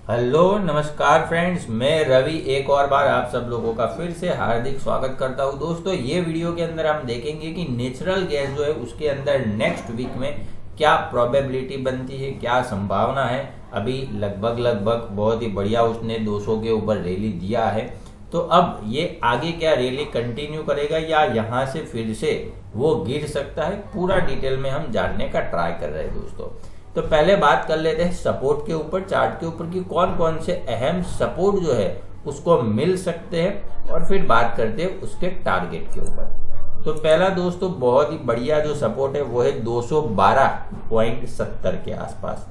Hello नमस्कार friends, मैं रवि एक और बार आप सब लोगों का फिर से हार्दिक स्वागत करता हूं। दोस्तों, ये वीडियो के अंदर हम देखेंगे कि नेचुरल गैस जो है उसके अंदर नेक्स्ट वीक में क्या प्रोबेबिलिटी बनती है, क्या संभावना है। अभी लगभग बहुत ही बढ़िया उसने 200 के ऊपर रैली दिया है, तो अब ये आगे क्या रैली कंटिन्यू करेगा या यहाँ से फिर से वो गिर सकता है, पूरा डिटेल में हम जानने का ट्राई कर रहे हैं। दोस्तों, तो पहले बात कर लेते हैं सपोर्ट के ऊपर, चार्ट के ऊपर कि कौन कौन से अहम सपोर्ट जो है उसको मिल सकते हैं, और फिर बात करते हैं उसके टारगेट के ऊपर। तो पहला दोस्तों बहुत ही बढ़िया जो सपोर्ट है वो है 212.70 के आसपास।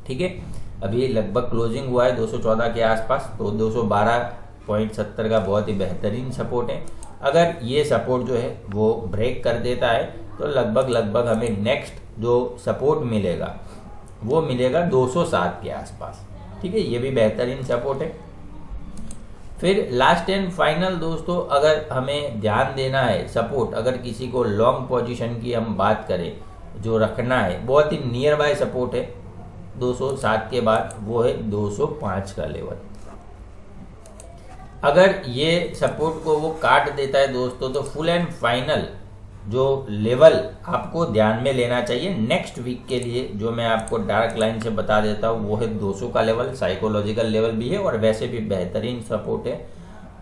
ठीक है, अभी लगभग क्लोजिंग हुआ है 214 के आसपास, तो 212.70 का बहुत ही बेहतरीन सपोर्ट है। अगर ये सपोर्ट जो है वो ब्रेक कर देता है तो लगभग हमें नेक्स्ट जो सपोर्ट मिलेगा वो मिलेगा 207 के आसपास। ठीक है, ये भी बेहतरीन सपोर्ट है। फिर लास्ट एंड फाइनल दोस्तों, अगर हमें ध्यान देना है सपोर्ट, अगर किसी को लॉन्ग पोजीशन की हम बात करें जो रखना है, बहुत ही नियर बाय सपोर्ट है 207 के बाद, वो है 205 का लेवल। अगर ये सपोर्ट को वो काट देता है दोस्तों, तो फुल एंड फाइनल जो लेवल आपको ध्यान में लेना चाहिए नेक्स्ट वीक के लिए, जो मैं आपको डार्क लाइन से बता देता हूँ, वो है 200 का लेवल। साइकोलॉजिकल लेवल भी है और वैसे भी बेहतरीन सपोर्ट है।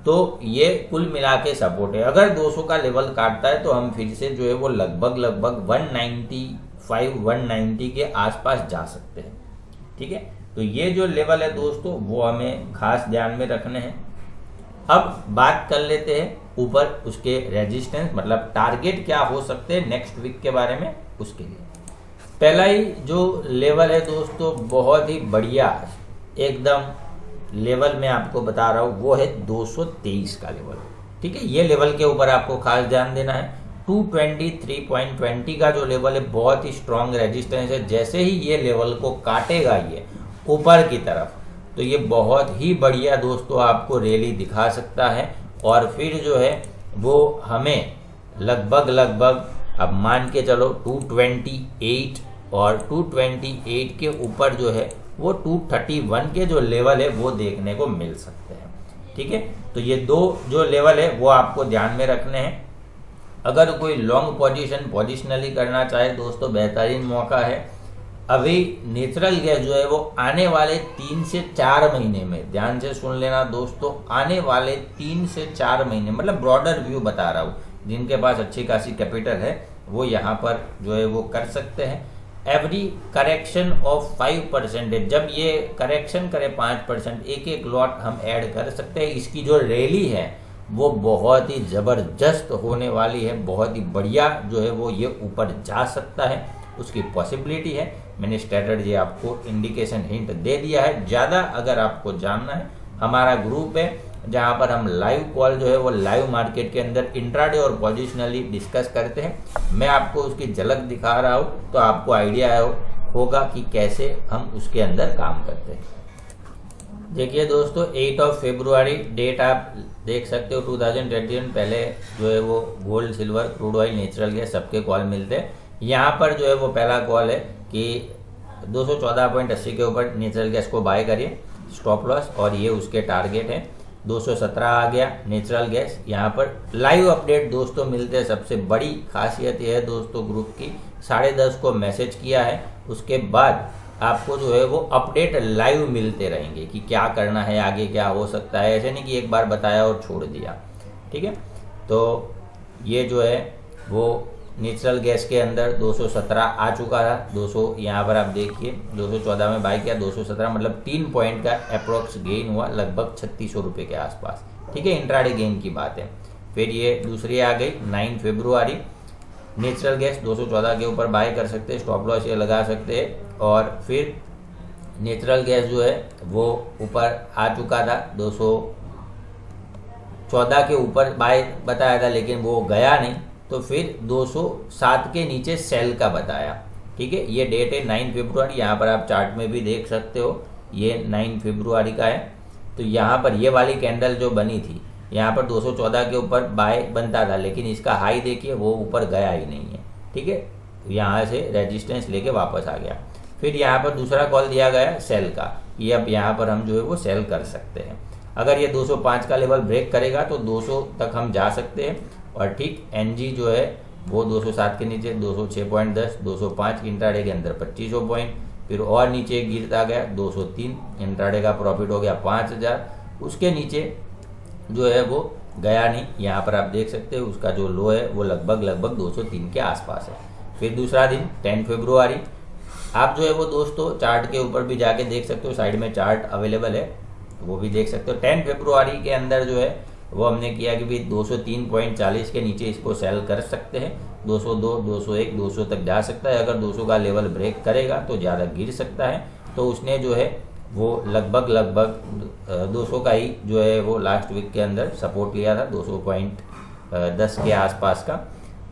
तो ये कुल मिला के सपोर्ट है। अगर 200 का लेवल काटता है तो हम फिर से जो है वो लगभग 195 190 के आसपास जा सकते हैं। ठीक है, तो ये जो लेवल है दोस्तों वो हमें खास ध्यान में रखने हैं। अब बात कर लेते हैं ऊपर उसके रेजिस्टेंस, मतलब टारगेट क्या हो सकते हैं नेक्स्ट वीक के बारे में। उसके लिए पहला ही जो लेवल है दोस्तों बहुत ही बढ़िया एकदम लेवल मैं आपको बता रहा हूं, वो है 223 का लेवल। ठीक है, ये लेवल के ऊपर आपको खास ध्यान देना है। 223.20 का जो लेवल है बहुत ही स्ट्रॉन्ग रेजिस्टेंस है। जैसे ही ये लेवल को काटेगा ये ऊपर की तरफ, तो ये बहुत ही बढ़िया दोस्तों आपको रैली दिखा सकता है। और फिर जो है वो हमें लगभग अब मान के चलो 228 और 228 के ऊपर जो है वो 231 के जो लेवल है वो देखने को मिल सकते हैं। ठीक है, तो ये दो जो लेवल है वो आपको ध्यान में रखने हैं। अगर कोई लॉन्ग पोजिशनली करना चाहे दोस्तों, बेहतरीन मौका है। अभी नेचुरल गैस जो है वो आने वाले 3 से 4 महीने में, ध्यान से सुन लेना दोस्तों, आने वाले 3 से 4 महीने, मतलब ब्रॉडर व्यू बता रहा हूँ, जिनके पास अच्छी खासी कैपिटल है वो यहाँ पर जो है वो कर सकते हैं। एवरी करेक्शन ऑफ 5%, जब ये करेक्शन करे 5%, एक लॉट हम ऐड कर सकते हैं। इसकी जो रैली है वो बहुत ही जबरदस्त होने वाली है, बहुत ही बढ़िया जो है वो ये ऊपर जा सकता है, उसकी पॉसिबिलिटी है। मैंने स्ट्रेटजी आपको इंडिकेशन हिंट दे दिया है। ज़्यादा अगर आपको जानना है, हमारा ग्रुप है जहां पर हम लाइव कॉल जो है वो लाइव मार्केट के अंदर इंट्राडे और पोजिशनली डिस्कस करते हैं। मैं आपको उसकी झलक दिखा रहा हूँ तो आपको आइडिया होगा कि कैसे हम उसके अंदर काम करते हैं। देखिए दोस्तों, 8 फरवरी डेट आप देख सकते हो 2021। पहले जो है वो gold, silver, crude oil, natural gas सबके कॉल मिलते हैं। यहाँ पर जो है वो पहला कॉल है कि 214.80 के ऊपर नेचुरल गैस को बाय करिए, स्टॉप लॉस, और ये उसके टारगेट है। 217 आ गया नेचुरल गैस। यहाँ पर लाइव अपडेट दोस्तों मिलते हैं। सबसे बड़ी खासियत यह है दोस्तों ग्रुप की, 10:30 को मैसेज किया है, उसके बाद आपको जो है वो अपडेट लाइव मिलते रहेंगे कि क्या करना है, आगे क्या हो सकता है। ऐसे नहीं कि एक बार बताया और छोड़ दिया। ठीक है, तो ये जो है वो नेचुरल गैस के अंदर 217 आ चुका था। 200 यहाँ पर आप देखिए 214 में बाय किया, 217 मतलब 3 पॉइंट का अप्रोक्स गेन हुआ, लगभग 3600 रुपये के आसपास। ठीक है, इंट्राडे गेन की बात है। फिर ये दूसरी आ गई 9 फरवरी, नेचुरल गैस 214 के ऊपर बाय कर सकते हैं, स्टॉप लॉस ये लगा सकते हैं। और फिर नेचुरल गैस जो है वो ऊपर आ चुका था, 214 के ऊपर बाय बताया था लेकिन वो गया नहीं, तो फिर 207 के नीचे सेल का बताया। ठीक है, ये डेट है 9 फरवरी, यहाँ पर आप चार्ट में भी देख सकते हो, ये 9 फरवरी का है। तो यहाँ पर ये वाली कैंडल जो बनी थी, यहाँ पर 214 के ऊपर बाय बनता था, लेकिन इसका हाई देखिए वो ऊपर गया ही नहीं है। ठीक है, यहाँ से रेजिस्टेंस लेके वापस आ गया। फिर यहाँ पर दूसरा कॉल दिया गया सेल का, कि अब यहाँ पर हम जो है वो सेल कर सकते हैं। अगर ये 205 का लेवल ब्रेक करेगा तो 200 तक हम जा सकते हैं। और ठीक एनजी जो है वो 207 के नीचे 206.10, 205 इंट्राडे के अंदर 2500 पॉइंट, फिर और नीचे गिरता गया 203, इंट्राडे का प्रॉफिट हो गया 5000। उसके नीचे जो है वो गया नहीं, यहाँ पर आप देख सकते हो उसका जो लो है वो लगभग 203 के आसपास है। फिर दूसरा दिन 10 फरवरी, आप जो है वो दोस्तों चार्ट के ऊपर भी जाके देख सकते हो, साइड में चार्ट अवेलेबल है वो भी देख सकते हो। 10 फरवरी के अंदर जो है वो हमने किया कि भाई 203.40 के नीचे इसको सेल कर सकते हैं। 202, 201, 200 तक जा सकता है। अगर 200 का लेवल ब्रेक करेगा तो ज़्यादा गिर सकता है। तो उसने जो है वो लगभग 200 का ही जो है वो लास्ट वीक के अंदर सपोर्ट लिया था, 200.10 के आसपास का।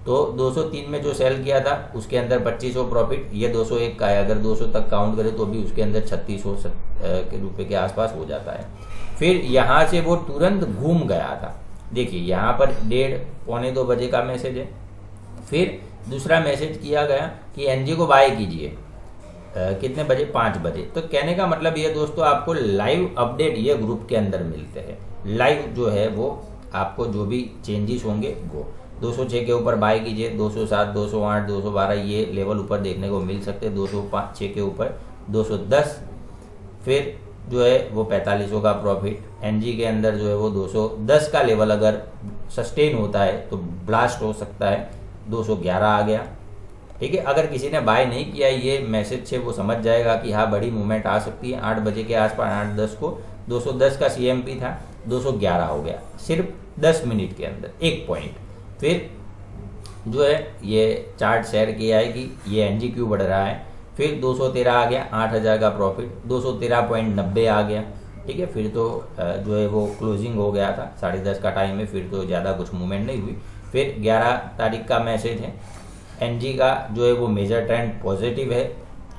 तो 203 में जो सेल किया था उसके अंदर 2500 प्रॉफिट, ये 201 का है। अगर 200 तक काउंट करें तो भी उसके अंदर 3600 के रुपए के आसपास हो जाता है। फिर यहाँ से वो तुरंत घूम गया था। देखिए यहाँ पर 1:30 पौने 2 बजे का मैसेज है। फिर दूसरा मैसेज किया गया कि एनजी को बाय कीजिए, कितने बजे? 5 बजे। तो कहने का मतलब ये दोस्तों आपको लाइव अपडेट ये ग्रुप के अंदर मिलते हैं। लाइव जो है वो आपको जो भी चेंजेस होंगे वो 206 के ऊपर बाय कीजिए, 207, 208, 212 ये लेवल ऊपर देखने को मिल सकते हैं। 205 के ऊपर 210, फिर जो है वो 4500 का प्रॉफिट। एनजी के अंदर जो है वो 210 का लेवल अगर सस्टेन होता है तो ब्लास्ट हो सकता है, 211 आ गया। ठीक है, अगर किसी ने बाय नहीं किया ये मैसेज से वो समझ जाएगा कि हाँ बड़ी मूवमेंट आ सकती है। 8 बजे के आसपास 8:10 को 210 का सीएमपी था, 211 हो गया सिर्फ 10 मिनट के अंदर, 1 पॉइंट। फिर जो है ये चार्ट शेयर किया है कि ये एनजी क्यों बढ़ रहा है। फिर 213 आ गया, 8000 का प्रॉफिट, 213.90 आ गया। ठीक है, फिर तो जो है वो क्लोजिंग हो गया था, 10:30 का टाइम है, फिर तो ज़्यादा कुछ मूवमेंट नहीं हुई। फिर 11 तारीख का मैसेज है, एनजी का जो है वो मेजर ट्रेंड पॉजिटिव है।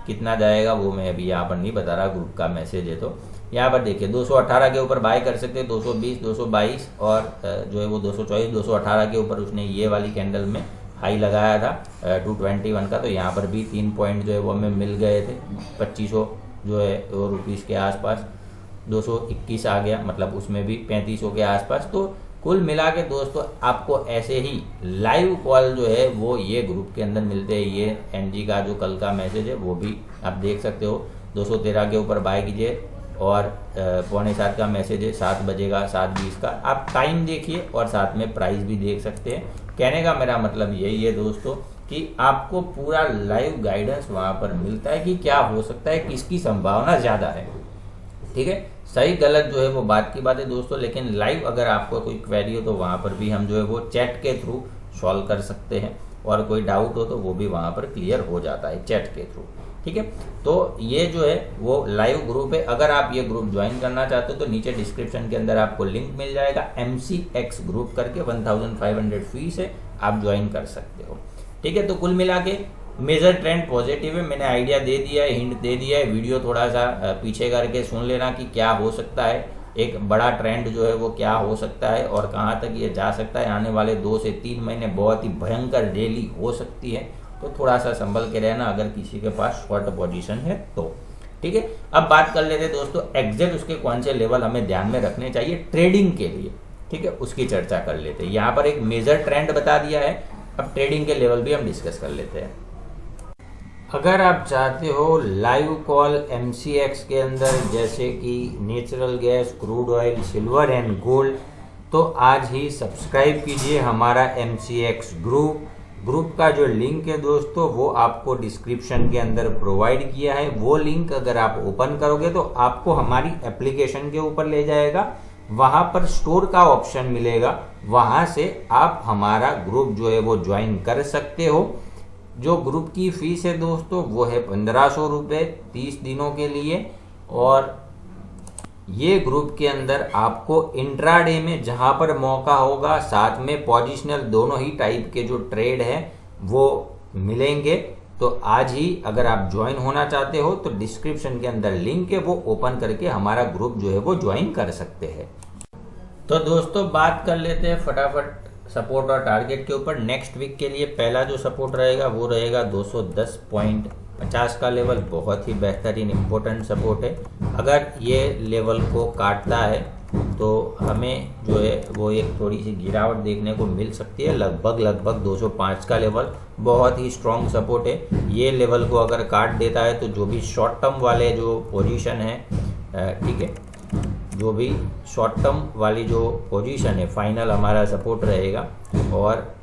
कितना जाएगा वो मैं अभी यहाँ पर नहीं बता रहा, ग्रुप का मैसेज है। तो यहाँ पर देखिए 218 के ऊपर बाय कर सकते हैं, 220, 222 और जो है वो 224, 218 के ऊपर उसने ये वाली कैंडल में हाई लगाया था 221 का। तो यहाँ पर भी 3 पॉइंट जो है वो हमें मिल गए थे, 2500 जो है वो रुपीज़ के आसपास। 221 आ गया, मतलब उसमें भी 3500 के आसपास। तो कुल मिला के दोस्तों आपको ऐसे ही लाइव कॉल जो है वो ये ग्रुप के अंदर मिलते हैं। ये एनजी का जो कल का मैसेज है वो भी आप देख सकते हो, 213 के ऊपर बाय कीजिए। और 6:45 का मैसेज है, 7 बजे का, 7:20 का। आप टाइम देखिए और साथ में प्राइस भी देख सकते हैं। कहने का मेरा मतलब यही है दोस्तों कि आपको पूरा लाइव गाइडेंस वहाँ पर मिलता है कि क्या हो सकता है, किसकी संभावना ज़्यादा है। ठीक है, सही गलत जो है वो बात की बात है दोस्तों, लेकिन लाइव अगर आपको कोई क्वेरी हो तो वहाँ पर भी हम जो है वो चैट के थ्रू सॉल्व कर सकते हैं, और कोई डाउट हो तो वो भी वहाँ पर क्लियर हो जाता है चैट के थ्रू। ठीक है, तो ये जो है वो लाइव ग्रुप है। अगर आप ये ग्रुप ज्वाइन करना चाहते हो तो नीचे डिस्क्रिप्शन के अंदर आपको लिंक मिल जाएगा, MCX ग्रुप करके, 1500 फीस है, आप ज्वाइन कर सकते हो। ठीक है, तो कुल मिला के मेजर ट्रेंड पॉजिटिव है। मैंने आइडिया दे दिया है, हिंट दे दिया है। वीडियो थोड़ा सा पीछे करके सुन लेना कि क्या हो सकता है, एक बड़ा ट्रेंड जो है वो क्या हो सकता है और कहाँ तक ये जा सकता है। आने वाले 2 से 3 महीने बहुत ही भयंकर रैली हो सकती है, तो थोड़ा सा संभल के रहना अगर किसी के पास शॉर्ट पोजीशन है तो। ठीक है, अब बात कर लेते हैं दोस्तों एग्जैक्ट उसके कौन से लेवल हमें ध्यान में रखने चाहिए ट्रेडिंग के लिए। ठीक है, उसकी चर्चा कर लेते हैं। यहाँ पर एक मेजर ट्रेंड बता दिया है, अब ट्रेडिंग के लेवल भी हम डिस्कस कर लेते हैं। अगर आप चाहते हो लाइव कॉल MCX के अंदर जैसे कि natural gas, crude oil, silver and gold, तो आज ही सब्सक्राइब कीजिए हमारा MCX ग्रुप का जो लिंक है दोस्तों वो आपको डिस्क्रिप्शन के अंदर प्रोवाइड किया है। वो लिंक अगर आप ओपन करोगे तो आपको हमारी एप्लीकेशन के ऊपर ले जाएगा, वहां पर स्टोर का ऑप्शन मिलेगा, वहां से आप हमारा ग्रुप जो है वो ज्वाइन कर सकते हो। जो ग्रुप की फीस है दोस्तों वो है 1500 रुपये 30 दिनों के लिए। और ये ग्रुप के अंदर आपको इंट्राडे में जहां पर मौका होगा, साथ में पोजिशनल दोनों ही टाइप के जो ट्रेड है वो मिलेंगे। तो आज ही अगर आप ज्वाइन होना चाहते हो तो डिस्क्रिप्शन के अंदर लिंक है, वो ओपन करके हमारा ग्रुप जो है वो ज्वाइन कर सकते हैं। तो दोस्तों बात कर लेते हैं फटाफट सपोर्ट और टारगेट के ऊपर। नेक्स्ट वीक के लिए पहला जो सपोर्ट रहेगा वो रहेगा 210 पॉइंट 50 का लेवल बहुत ही बेहतरीन इम्पोर्टेंट सपोर्ट है। अगर ये लेवल को काटता है तो हमें जो है वो एक थोड़ी सी गिरावट देखने को मिल सकती है। लगभग 205 का लेवल बहुत ही स्ट्रॉन्ग सपोर्ट है। ये लेवल को अगर काट देता है तो जो भी शॉर्ट टर्म वाले जो पोजीशन है, ठीक है, जो भी शॉर्ट टर्म वाली जो पोजीशन है फाइनल हमारा सपोर्ट रहेगा। और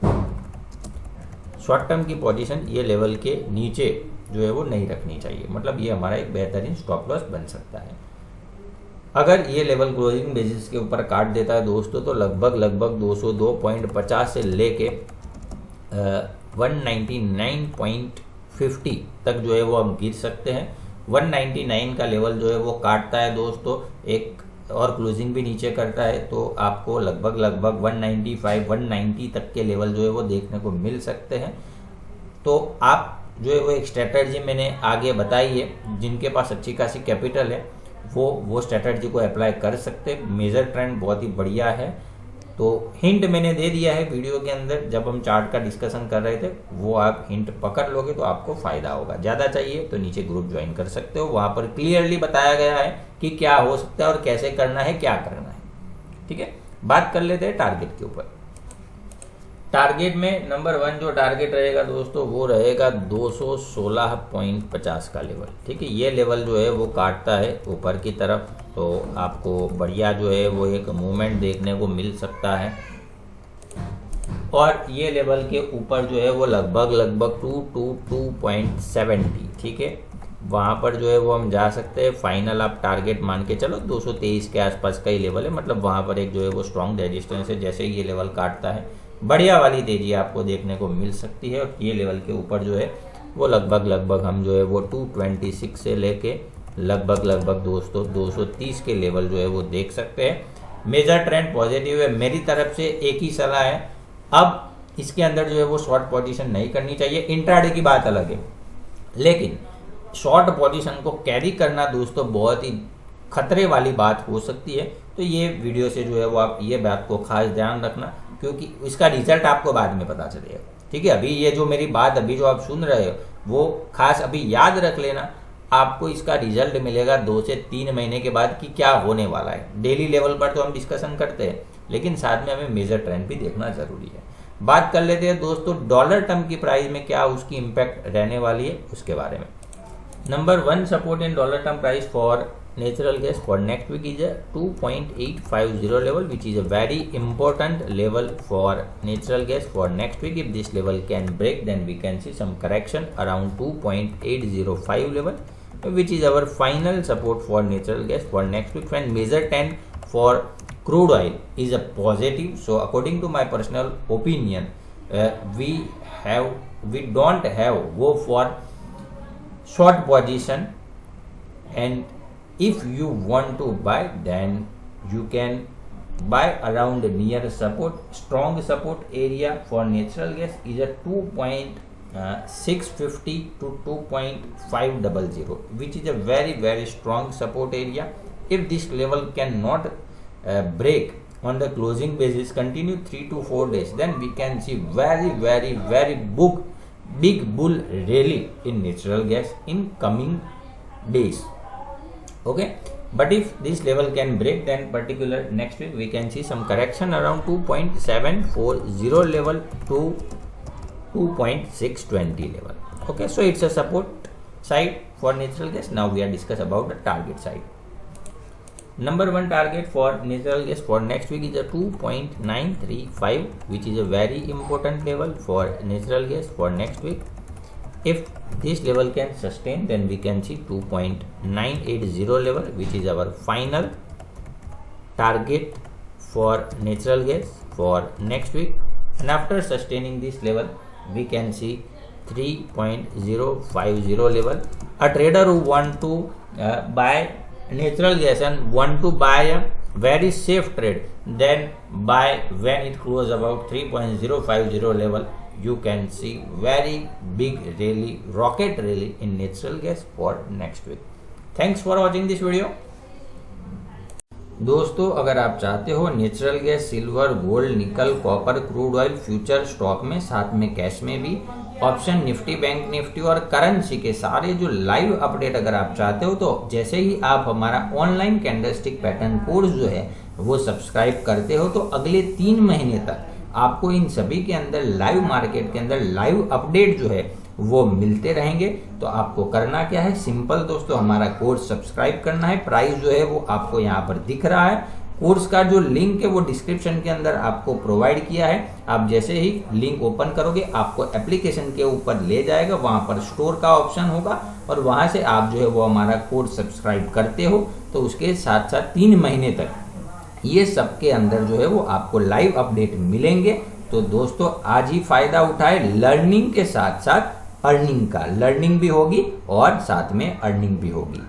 शॉर्ट टर्म की पोजीशन ये लेवल के नीचे जो है वो नहीं रखनी चाहिए, मतलब ये हमारा एक बेहतरीन स्टॉप लॉस बन सकता है। अगर ये लेवल क्लोजिंग बेसिस के ऊपर काट देता है दोस्तों तो लगभग 202.50 से लेके 199.50 तक जो है वो हम गिर सकते हैं। 199 का लेवल जो है वो काटता है दोस्तों एक और क्लोजिंग भी नीचे करता है तो आपको लगभग 195 190 तक के लेवल जो है वो देखने को मिल सकते हैं। तो आप जो है वो एक स्ट्रेटजी मैंने आगे बताई है, जिनके पास अच्छी खासी कैपिटल है वो स्ट्रेटजी को अप्लाई कर सकते हैं। मेजर ट्रेंड बहुत ही बढ़िया है, तो हिंट मैंने दे दिया है वीडियो के अंदर जब हम चार्ट का डिस्कशन कर रहे थे, वो आप हिंट पकड़ लोगे तो आपको फायदा होगा। ज़्यादा चाहिए तो नीचे ग्रुप ज्वाइन कर सकते हो, वहाँ पर क्लियरली बताया गया है कि क्या हो सकता है और कैसे करना है, क्या करना है। ठीक है, बात कर लेते हैं टारगेट के ऊपर। टारगेट में नंबर 1 जो टारगेट रहेगा दोस्तों वो रहेगा 216.50 का लेवल। ठीक है, ये लेवल जो है वो काटता है ऊपर की तरफ तो आपको बढ़िया जो है वो एक मूवमेंट देखने को मिल सकता है। और ये लेवल के ऊपर जो है वो लगभग 222.70, ठीक है, वहाँ पर जो है वो हम जा सकते हैं। फाइनल आप टारगेट मान के चलो 223 के आसपास का ही लेवल है, मतलब वहाँ पर एक जो है वो स्ट्रॉन्ग रेजिस्टेंस है। जैसे ही ये लेवल काटता है बढ़िया वाली तेजी आपको देखने को मिल सकती है। और ये लेवल के ऊपर जो है वो लगभग हम जो है वो 226 से लेके लगभग दोस्तों 230 के लेवल जो है वो देख सकते हैं। मेजर ट्रेंड पॉजिटिव है, मेरी तरफ से एक ही सलाह है, अब इसके अंदर जो है वो शॉर्ट पोजीशन नहीं करनी चाहिए। इंट्राडे की बात अलग है, लेकिन शॉर्ट पोजीशन को कैरी करना दोस्तों बहुत ही खतरे वाली बात हो सकती है। तो ये वीडियो से जो है वो आप ये बात को खास ध्यान रखना, क्योंकि इसका रिजल्ट आपको बाद में पता चलेगा। ठीक है, अभी ये जो मेरी बात अभी जो आप सुन रहे हो वो खास अभी याद रख लेना, आपको इसका रिजल्ट मिलेगा 2 से 3 महीने के बाद कि क्या होने वाला है। डेली लेवल पर तो हम डिस्कशन करते हैं, लेकिन साथ में हमें मेजर ट्रेंड भी देखना जरूरी है। बात कर लेते हैं दोस्तों डॉलर टर्म की प्राइस में क्या उसकी इंपैक्ट रहने वाली है उसके बारे में। Number 1 support in dollar term price for natural gas for next week is a 2.850 level, which is a very important level for natural gas for next week. If this level can break, then we can see some correction around 2.805 level, which is our final support for natural gas for next week. When major trend for crude oil is a positive, so according to my personal opinion, we don't have go for short position, and if you want to buy, then you can buy around near support. Strong support area for natural gas is a 2.650 to 2.500, which is a very strong support area. If this level cannot break on the closing basis, continue 3 to 4 days, then we can see very big bull rally in natural gas in coming days. Okay, but if this level can break, then particular next week we can see some correction around 2.740 level to 2.620 level. Okay, so it's a support side for natural gas. Now we are discuss about the target side. Number 1 target for natural gas for next week is a 2.935, which is a very important level for natural gas for next week. If this level can sustain, then we can see 2.980 level, which is our final target for natural gas for next week. And after sustaining this level, we can see 3.050 level. A trader who want to buy natural gas and want to buy a very safe trade, then buy when it close about 3.050 level. You can see very big rally, rocket rally in natural gas for next week. Thanks for watching this video. दोस्तों अगर आप चाहते हो natural gas, silver, gold, निकल, copper, crude oil future stock में, साथ में cash में भी ऑप्शन निफ्टी, बैंक निफ्टी और करेंसी के सारे जो लाइव अपडेट अगर आप चाहते हो तो जैसे ही आप हमारा ऑनलाइन कैंडलस्टिक पैटर्न कोर्स जो है वो सब्सक्राइब करते हो तो अगले 3 महीने तक आपको इन सभी के अंदर लाइव मार्केट के अंदर लाइव अपडेट जो है वो मिलते रहेंगे। तो आपको करना क्या है, सिंपल दोस्तों, हमारा कोर्स सब्सक्राइब करना है। प्राइस जो है वो आपको यहाँ पर दिख रहा है। कोर्स का जो लिंक है वो डिस्क्रिप्शन के अंदर आपको प्रोवाइड किया है। आप जैसे ही लिंक ओपन करोगे आपको एप्लीकेशन के ऊपर ले जाएगा, वहां पर स्टोर का ऑप्शन होगा और वहां से आप जो है वो हमारा कोर्स सब्सक्राइब करते हो तो उसके साथ साथ 3 महीने तक ये सब के अंदर जो है वो आपको लाइव अपडेट मिलेंगे। तो दोस्तों आज ही फायदा उठाए, लर्निंग के साथ साथ अर्निंग का, लर्निंग भी होगी और साथ में अर्निंग भी होगी।